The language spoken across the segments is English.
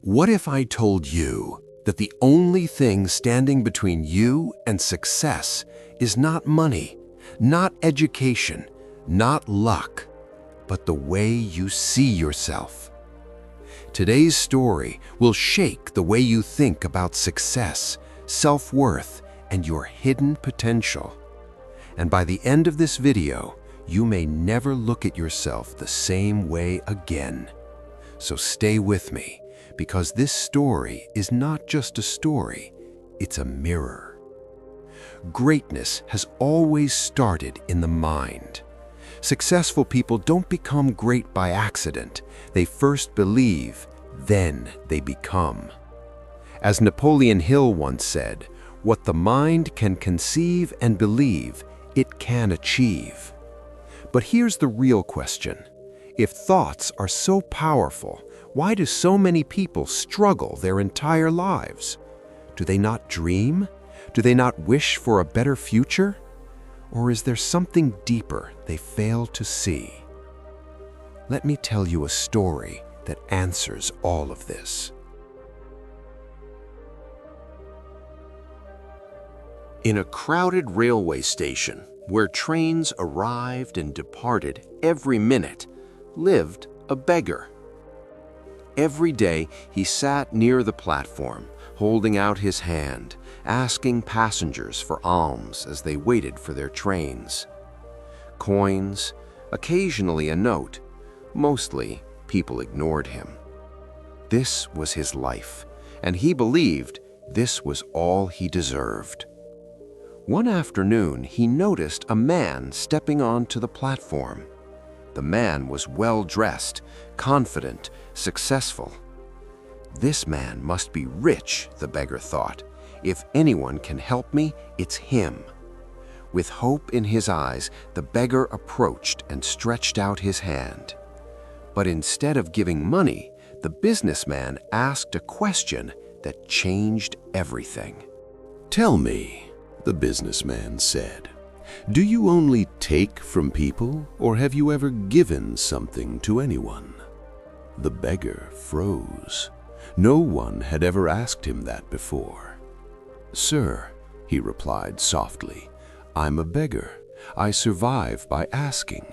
What if I told you that the only thing standing between you and success is not money, not education, not luck, but the way you see yourself? Today's story will shake the way you think about success, self-worth, and your hidden potential. And by the end of this video, you may never look at yourself the same way again. So stay with me, because this story is not just a story, it's a mirror. Greatness has always started in the mind. Successful people don't become great by accident. They first believe, then they become. As Napoleon Hill once said, "What the mind can conceive and believe, it can achieve." But here's the real question. If thoughts are so powerful, why do so many people struggle their entire lives? Do they not dream? Do they not wish for a better future? Or is there something deeper they fail to see? Let me tell you a story that answers all of this. In a crowded railway station, where trains arrived and departed every minute, lived a beggar. Every day he sat near the platform, holding out his hand, asking passengers for alms as they waited for their trains. Coins, occasionally a note. Mostly, people ignored him. This was his life, and he believed this was all he deserved. One afternoon, he noticed a man stepping onto the platform. The man was well-dressed, confident, successful. This man must be rich, the beggar thought. If anyone can help me, it's him. With hope in his eyes, the beggar approached and stretched out his hand. But instead of giving money, the businessman asked a question that changed everything. "Tell me," the businessman said, "do you only take from people, or have you ever given something to anyone?" The beggar froze. No one had ever asked him that before. "Sir," he replied softly, "I'm a beggar. I survive by asking.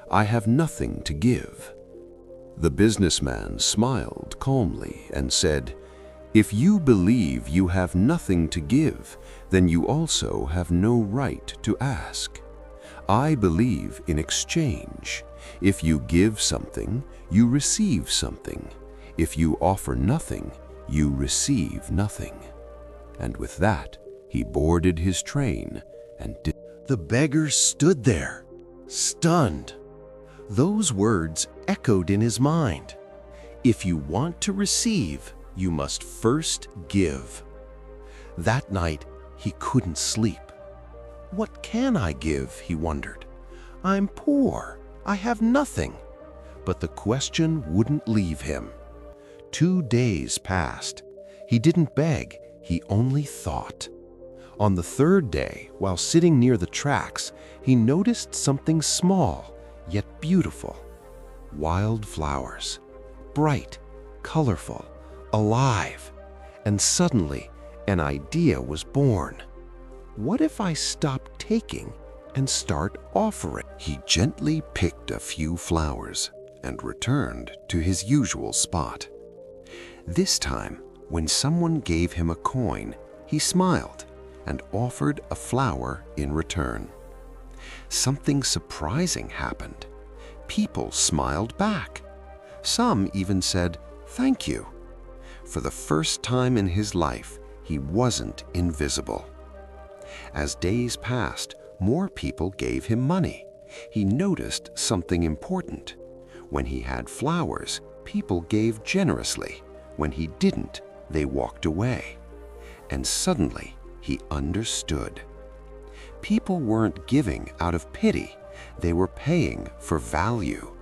I have nothing to give." The businessman smiled calmly and said, "If you believe you have nothing to give, then you also have no right to ask. I believe in exchange. If you give something, you receive something. If you offer nothing, you receive nothing." And with that, he boarded his train and The beggar stood there, stunned. Those words echoed in his mind. If you want to receive, you must first give. That night, he couldn't sleep. What can I give, he wondered. I'm poor. I have nothing. But the question wouldn't leave him. 2 days passed. He didn't beg, he only thought. On the third day, while sitting near the tracks, he noticed something small, yet beautiful. Wildflowers, bright, colorful, alive. And suddenly, an idea was born. What if I stop taking and start offering? He gently picked a few flowers and returned to his usual spot. This time, when someone gave him a coin, he smiled and offered a flower in return. Something surprising happened. People smiled back. Some even said, "Thank you." For the first time in his life, he wasn't invisible. As days passed, more people gave him money. He noticed something important. When he had flowers, people gave generously. When he didn't, they walked away. And suddenly, he understood. People weren't giving out of pity. They were paying for value.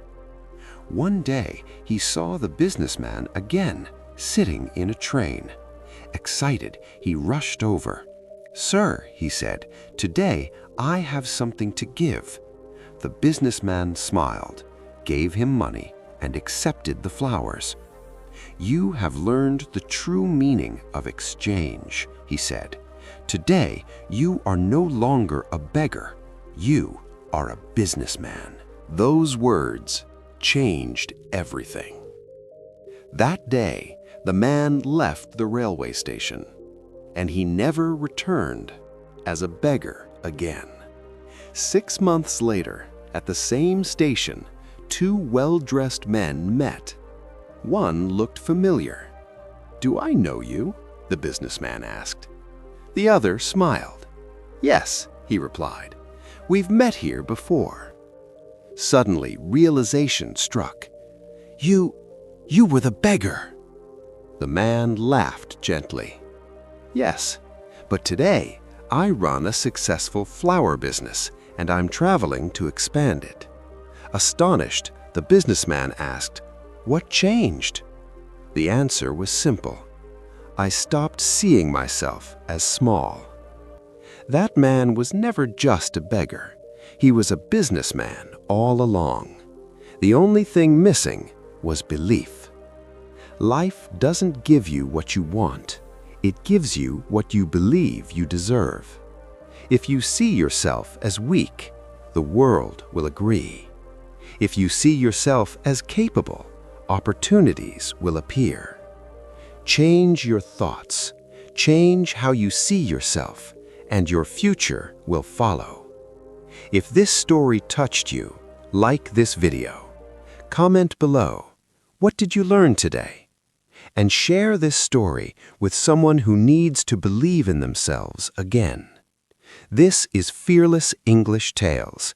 One day, he saw the businessman again, sitting in a train. Excited, he rushed over. "Sir," he said, "today I have something to give." The businessman smiled, gave him money, and accepted the flowers. You have learned the true meaning of exchange, he said. Today, you are no longer a beggar. You are a businessman. Those words changed everything. That day, the man left the railway station, and he never returned as a beggar again. 6 months later, at the same station, 2 well-dressed men met. One looked familiar. "Do I know you?" the businessman asked. The other smiled. "Yes," he replied. "We've met here before." Suddenly, realization struck. You were the beggar." The man laughed gently. "Yes, but today I run a successful flower business and I'm traveling to expand it." Astonished, the businessman asked, "What changed?" The answer was simple. "I stopped seeing myself as small." That man was never just a beggar. He was a businessman all along. The only thing missing was belief. Life doesn't give you what you want. It gives you what you believe you deserve. If you see yourself as weak, the world will agree. If you see yourself as capable, opportunities will appear. Change your thoughts, change how you see yourself, and your future will follow. If this story touched you, like this video. Comment below, what did you learn today? And share this story with someone who needs to believe in themselves again. This is Fearless English Tales,